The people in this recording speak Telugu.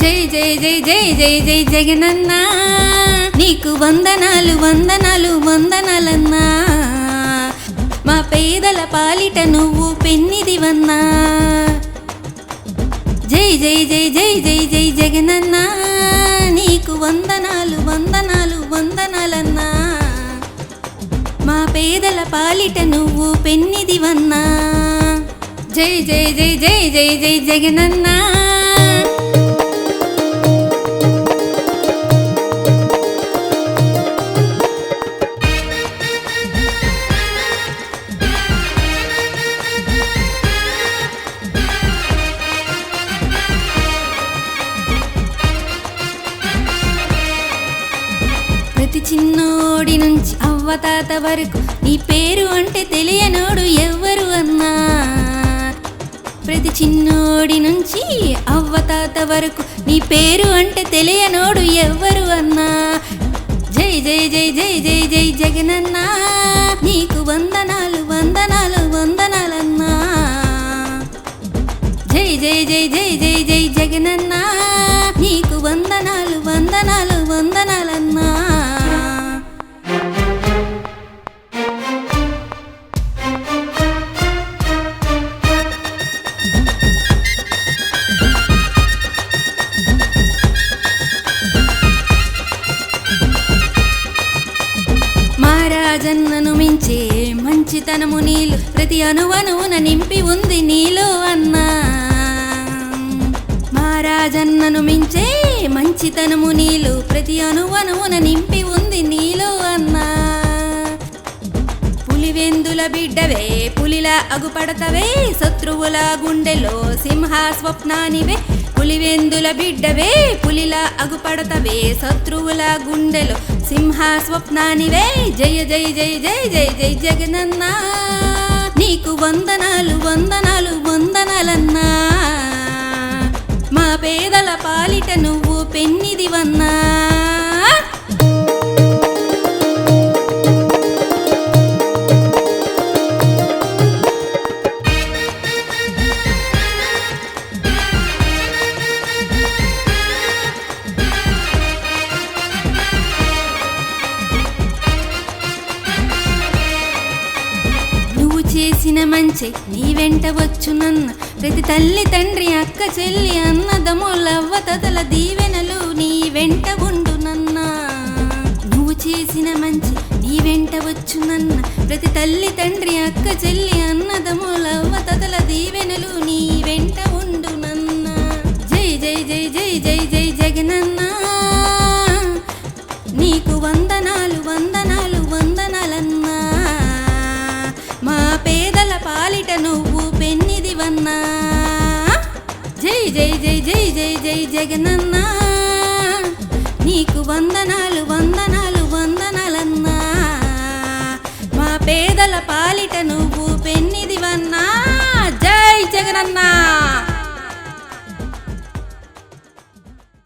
జై జై జై జై జై జై జగనన్నా నీకు వందనాలు వందనాలు వందనాలన్నా మా పేదల పాలిట నువ్వు పెన్నిదివన్నా జై జై జై జై జై జై జగనన్నా నీకు వందనాలు వందనాలు వందనాలన్నా మా పేదల పాలిట నువ్వు పెన్నిదివన్నా జై జై జై జై జై జై జగనన్నా ప్రతి చిన్నోడి నుంచి అవ్వతాత వరకు నీ పేరు అంటే తెలియనోడు ఎవ్వరు అన్నా ప్రతి చిన్నోడి నుంచి అవ్వతాత వరకు నీ పేరు అంటే తెలియనోడు ఎవ్వరు అన్నా జై జై జై జై జై జై జగనన్నా నీకు వందనాలు వందనాలు వందనాలన్నా జై జై జై జై జై జై జగనన్నా నీకు వందనాలు వందనాలు వందనాలన్నా మహారాజన్నను మించే మంచితనము నీలో ప్రతి అణువణువున నింపి ఉంది నీలో అన్నా మహారాజన్నను మించే మంచితనము నీలో ప్రతి అణువణువున నింపి ఉంది నీలో అన్నా పులివెందుల బిడ్డవే పులిలా అగుపడతవే శత్రువుల గుండెలో సింహ స్వప్నానివే పులివెందుల బిడ్డవే పులిలా అగుపడతవే శత్రువుల గుండెలో సింహ స్వప్నానివే జయ జయ జయ జయ జయ జయ జగనన్నా నీకు వందనాలు వందనాలు వందనాలన్నా మా పేదల పాలిట నువ్వు పెన్నిదివన్నా చేసిన మంచి నీ వెంట వచ్చునన్న ప్రతి తల్లి తండ్రి అక్క చెల్లి అన్నదమ్ములవ్వ తదల దీవెనలు నీ వెంట ఉండునన్నా నువ్వు చేసిన మంచి నీ వెంట వచ్చునన్న ప్రతి తల్లి తండ్రి అక్క చెల్లి అన్నదమ్ములవ్వ తదల దీవెనలు నీ వెంట ఉండునన్నా జై జై జై జై జై జై జగనన్నా నీకు వందనాలు వందనాలు వందనాలన్నా మా పేదల పాలిట నువ్వు పెన్నిదివన్నా జై జై జై జై జై జై జగనన్నా నీకు వందనాలు వందనాలు వందనాలన్నా మా పేదల పాలిట నువ్వు పెన్నిదివన్నా జై జగనన్నా।